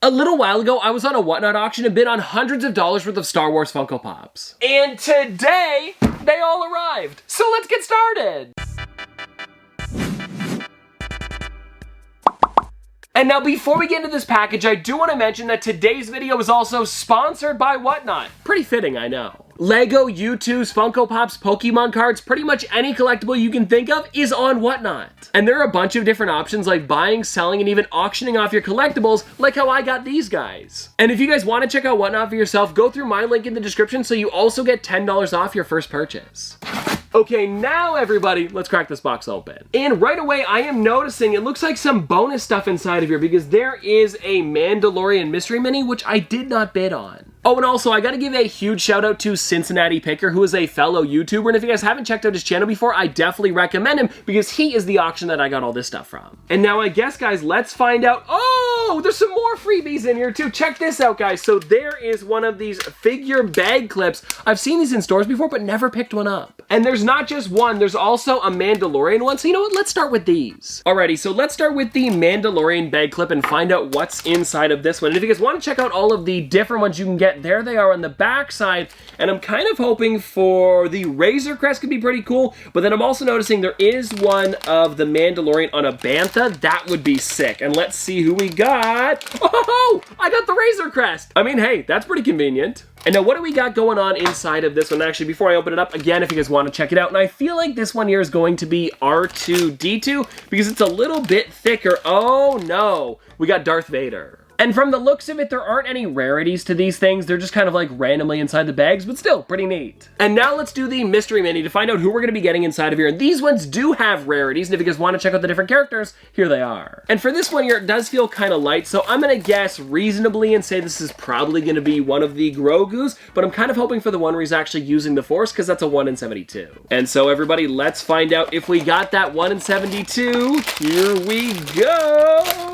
A little while ago, I was on a Whatnot auction and bid on hundreds of dollars worth of Star Wars Funko Pops. And today, they all arrived. So let's get started. And now before we get into this package, I do want to mention that today's video is also sponsored by Whatnot. Pretty fitting, I know. Lego, U2s, Funko Pops, Pokemon cards, pretty much any collectible you can think of is on Whatnot. And there are a bunch of different options like buying, selling, and even auctioning off your collectibles, like how I got these guys. And if you guys want to check out Whatnot for yourself, go through my link in the description so you also get $10 off your first purchase. Okay, now everybody, let's crack this box open. And right away, I am noticing it looks like some bonus stuff inside of here because there is a Mandalorian mystery mini, which I did not bid on. Oh, and also, I gotta give a huge shout out to Cincinnati Picker, who is a fellow YouTuber, and if you guys haven't checked out his channel before, I definitely recommend him because he is the auction that I got all this stuff from. And now I guess, guys, let's find out. Oh, there's some more freebies in here too. Check this out, guys. So there is one of these figure bag clips. I've seen these in stores before, but never picked one up. And there's not just one, there's also a Mandalorian one. So you know what, let's start with these. Alrighty, so let's start with the Mandalorian bag clip and find out what's inside of this one. And if you guys want to check out all of the different ones you can get, there they are on the back side. And I'm kind of hoping for the Razor Crest could be pretty cool, but then I'm also noticing there is one of the Mandalorian on a Bantha. That would be sick. And let's see who we got. Oh, I got the Razor Crest. I mean, hey, that's pretty convenient. And now what do we got going on inside of this one? Actually, before I open it up, again, if you guys want to check it out, and I feel like this one here is going to be R2-D2 because it's a little bit thicker. Oh no, we got Darth Vader. And from the looks of it, there aren't any rarities to these things. They're just kind of like randomly inside the bags, but still pretty neat. And now let's do the mystery mini to find out who we're going to be getting inside of here. And these ones do have rarities, and if you guys want to check out the different characters, here they are. And for this one here, it does feel kind of light, so I'm going to guess reasonably and say this is probably going to be one of the Grogus, but I'm kind of hoping for the one where he's actually using the Force, because that's a 1 in 72. And so everybody, let's find out if we got that 1 in 72. Here we go!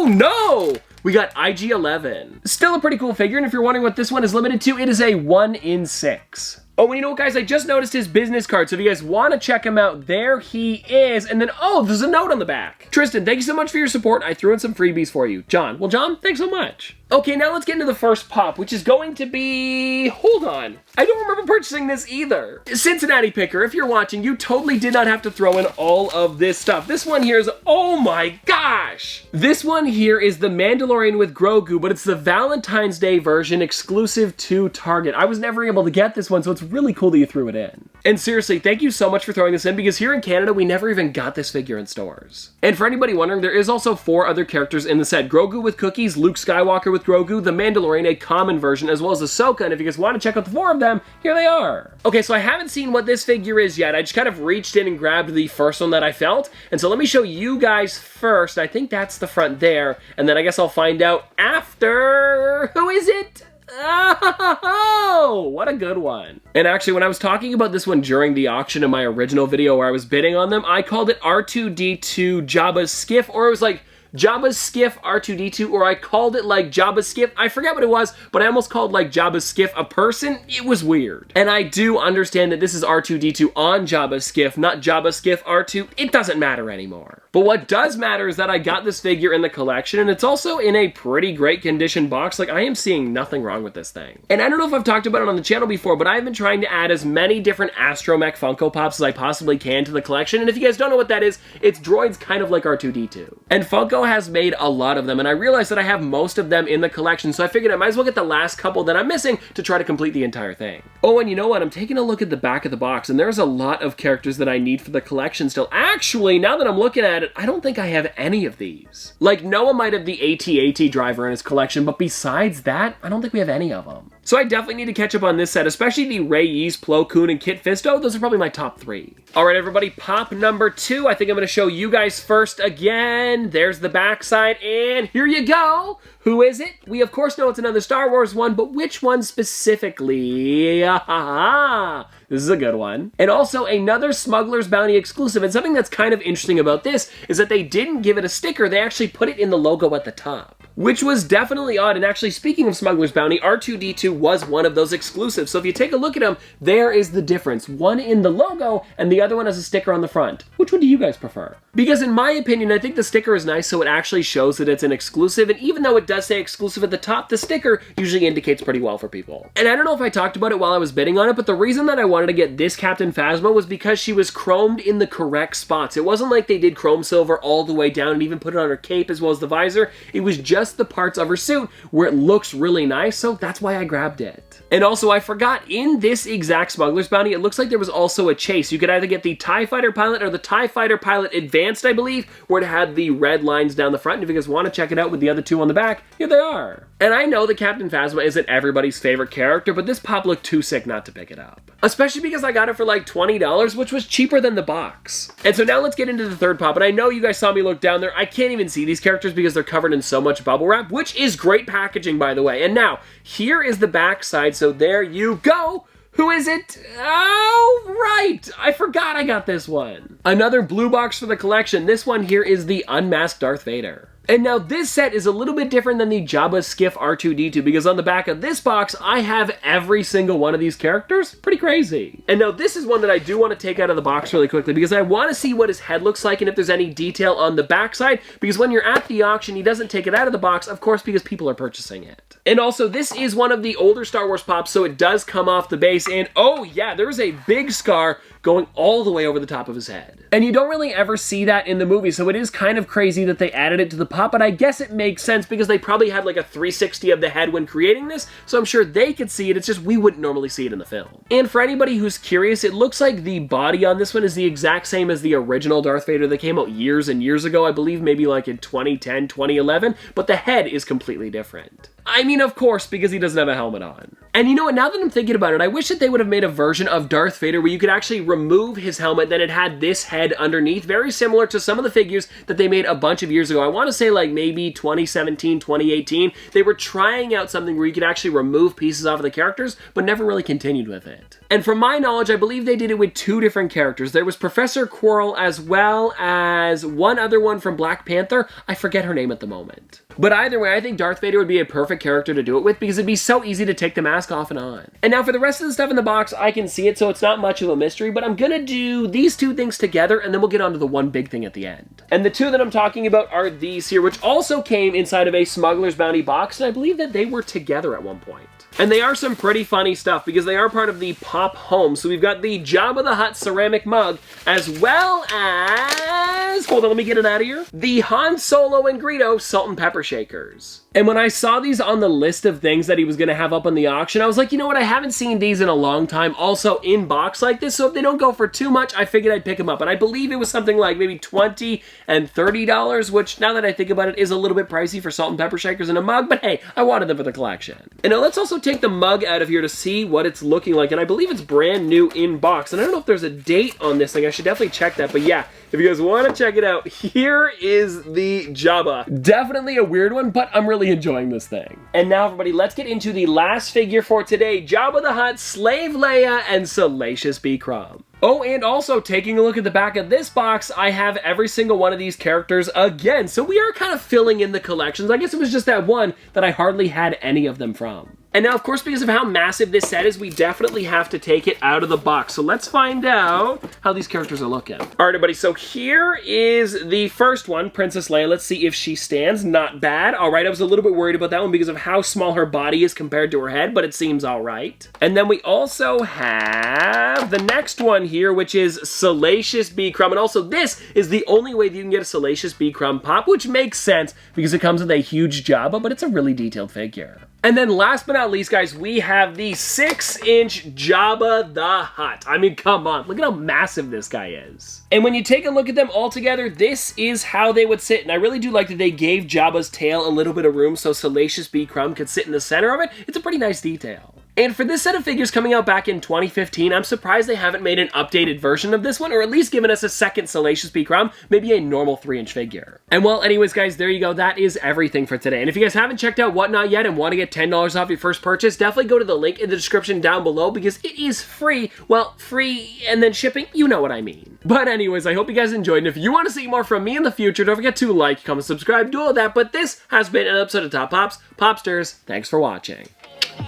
No! We got IG-11. Still a pretty cool figure, and if you're wondering what this one is limited to, it is a 1 in 6. Oh, and you know what, guys? I just noticed his business card, so if you guys want to check him out, there he is. And then, oh, there's a note on the back. Tristan, thank you so much for your support. I threw in some freebies for you. John, well, John, thanks so much. Okay, now let's get into the first pop, which is going to be... Hold on. I don't remember purchasing this either. Cincinnati Picker, if you're watching, you totally did not have to throw in all of this stuff. This one here is... Oh my gosh! This one here is the Mandalorian with Grogu, but it's the Valentine's Day version exclusive to Target. I was never able to get this one, so it's really cool that you threw it in. And seriously, thank you so much for throwing this in, because here in Canada, we never even got this figure in stores. And for anybody wondering, there is also 4 other characters in the set. Grogu with cookies, Luke Skywalker with Grogu, the Mandalorian, a common version, as well as Ahsoka, and if you guys want to check out the 4 of them, here they are. Okay, so I haven't seen what this figure is yet. I just kind of reached in and grabbed the first one that I felt, and so let me show you guys first. I think that's the front there, and then I guess I'll find out after. Who is it? Oh, what a good one. And actually, when I was talking about this one during the auction in my original video where I was bidding on them, I called it R2-D2 Jabba's Skiff, or it was like Jabba's Skiff R2-D2, or I called it like Jabba's Skiff. I forget what it was, but I almost called like Jabba's Skiff a person. It was weird. And I do understand that this is R2-D2 on Jabba's Skiff, not Jabba's Skiff R2. It doesn't matter anymore. But what does matter is that I got this figure in the collection, and it's also in a pretty great condition box. Like, I am seeing nothing wrong with this thing. And I don't know if I've talked about it on the channel before, but I've been trying to add as many different Astromech Funko Pops as I possibly can to the collection. And if you guys don't know what that is, it's droids kind of like R2-D2. And Funko has made a lot of them, and I realized that I have most of them in the collection, so I figured I might as well get the last couple that I'm missing to try to complete the entire thing. Oh, and you know what? I'm taking a look at the back of the box, and there's a lot of characters that I need for the collection still. Actually, now that I'm looking at it, I don't think I have any of these. Like, Noah might have the AT-AT driver in his collection, but besides that, I don't think we have any of them. So I definitely need to catch up on this set, especially the Rey-Ys, Plo Koon, and Kit Fisto. Those are probably my top 3. All right, everybody, pop number 2. I think I'm going to show you guys first again. There's the backside, and here you go. Who is it? We, of course, know it's another Star Wars one, but which one specifically? This is a good one. And also another Smuggler's Bounty exclusive. And something that's kind of interesting about this is that they didn't give it a sticker. They actually put it in the logo at the top. which was definitely odd. And actually, speaking of Smuggler's Bounty, R2-D2 was one of those exclusives. So if you take a look at them, there is the difference. One in the logo, and the other one has a sticker on the front. Which one do you guys prefer? Because in my opinion, I think the sticker is nice, so it actually shows that it's an exclusive. And even though it does say exclusive at the top, the sticker usually indicates pretty well for people. And I don't know if I talked about it while I was bidding on it, but the reason that I wanted to get this Captain Phasma was because she was chromed in the correct spots. It wasn't like they did chrome silver all the way down and even put it on her cape as well as the visor. It was just the parts of her suit where it looks really nice, so that's why I grabbed it. And also, I forgot, in this exact Smuggler's Bounty, it looks like there was also a chase. You could either get the TIE Fighter Pilot or the TIE Fighter Pilot Advanced, I believe, where it had the red lines down the front. And if you guys want to check it out with the other two on the back, here they are. And I know that Captain Phasma isn't everybody's favorite character, but this pop looked too sick not to pick it up. Especially because I got it for like $20, which was cheaper than the box. And so now let's get into the third pop. And I know you guys saw me look down there. I can't even see these characters because they're covered in so much bubble wrap, which is great packaging, by the way. And now, here is the back side, so there you go. Who is it? Oh, right! I forgot I got this one. Another blue box for the collection. This one here is the Unmasked Darth Vader. And now this set is a little bit different than the Jabba Skiff R2-D2 because on the back of this box, I have every single one of these characters. Pretty crazy. And now this is one that I do want to take out of the box really quickly because I want to see what his head looks like and if there's any detail on the backside, because when you're at the auction, he doesn't take it out of the box, of course, because people are purchasing it. And also, this is one of the older Star Wars pops, so it does come off the base, and oh yeah, there is a big scar going all the way over the top of his head. And you don't really ever see that in the movie, so it is kind of crazy that they added it to the pop, but I guess it makes sense because they probably had like a 360 of the head when creating this, so I'm sure they could see it, it's just we wouldn't normally see it in the film. And for anybody who's curious, it looks like the body on this one is the exact same as the original Darth Vader that came out years and years ago, I believe maybe like in 2010, 2011, but the head is completely different. I mean, of course, because he doesn't have a helmet on. And you know what, now that I'm thinking about it, I wish that they would have made a version of Darth Vader where you could actually remove his helmet, then it had this head underneath, very similar to some of the figures that they made a bunch of years ago. I want to say like maybe 2017, 2018. They were trying out something where you could actually remove pieces off of the characters, but never really continued with it. And from my knowledge, I believe they did it with two different characters. There was Professor Quirrell as well as one other one from Black Panther. I forget her name at the moment. But either way, I think Darth Vader would be a perfect character to do it with because it'd be so easy to take the mask off and on. And now for the rest of the stuff in the box, I can see it, so it's not much of a mystery, but I'm gonna do these two things together and then we'll get on to the one big thing at the end. And the two that I'm talking about are these here, which also came inside of a Smuggler's Bounty box, and I believe that they were together at one point. And they are some pretty funny stuff because they are part of the Pop Home. So we've got the Jabba the Hutt ceramic mug, as well as, hold on, let me get it out of here, the Han Solo and Greedo salt and pepper shakers. And when I saw these on the list of things that he was going to have up on the auction, I was like, you know what, I haven't seen these in a long time, also in box like this, so if they don't go for too much, I figured I'd pick them up. And I believe it was something like maybe $20 and $30, which now that I think about it is a little bit pricey for salt and pepper shakers in a mug, but hey, I wanted them for the collection. And now let's also take the mug out of here to see what it's looking like, and I believe it's brand new in box, and I don't know if there's a date on this thing. I should definitely check that, but yeah, if you guys want to check it out, here is the Jabba. Definitely a weird one, but I'm really enjoying this thing. And now everybody, let's get into the last figure for today, Jabba the Hutt, Slave Leia, and Salacious B. Crumb. Oh, and also taking a look at the back of this box, I have every single one of these characters again, so we are kind of filling in the collections. I guess it was just that one that I hardly had any of them from. And now, of course, because of how massive this set is, we definitely have to take it out of the box. So let's find out how these characters are looking. All right, everybody, so here is the first one, Princess Leia. Let's see if she stands. Not bad. All right, I was a little bit worried about that one because of how small her body is compared to her head, but it seems all right. And then we also have the next one here, which is Salacious B. Crumb. And also, this is the only way that you can get a Salacious B. Crumb pop, which makes sense because it comes with a huge Jabba, but it's a really detailed figure. And then last but not least, guys, we have the 6-inch Jabba the Hutt. I mean, come on. Look at how massive this guy is. And when you take a look at them all together, this is how they would sit. And I really do like that they gave Jabba's tail a little bit of room so Salacious B. Crumb could sit in the center of it. It's a pretty nice detail. And for this set of figures coming out back in 2015, I'm surprised they haven't made an updated version of this one, or at least given us a second Salacious P. Crumb, maybe a normal 3-inch figure. And well, anyways guys, there you go. That is everything for today. And if you guys haven't checked out Whatnot yet and want to get $10 off your first purchase, definitely go to the link in the description down below because it is free. Well, free and then shipping, you know what I mean. But anyways, I hope you guys enjoyed, and if you want to see more from me in the future, don't forget to like, comment, subscribe, do all that. But this has been an episode of Top Pops. Popsters, thanks for watching.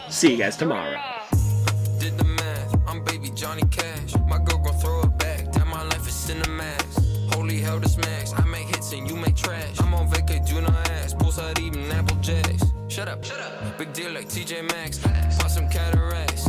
See you guys tomorrow. Did the math, I'm baby Johnny Cash. My girl gon' throw it back. Damn, my life is Cinemax. Holy hell, this max. I make hits and you make trash. I'm on vacay, do not ask. Poolside eating Apple Jacks. Shut up, big deal like TJ Maxx. Pop some cataracts.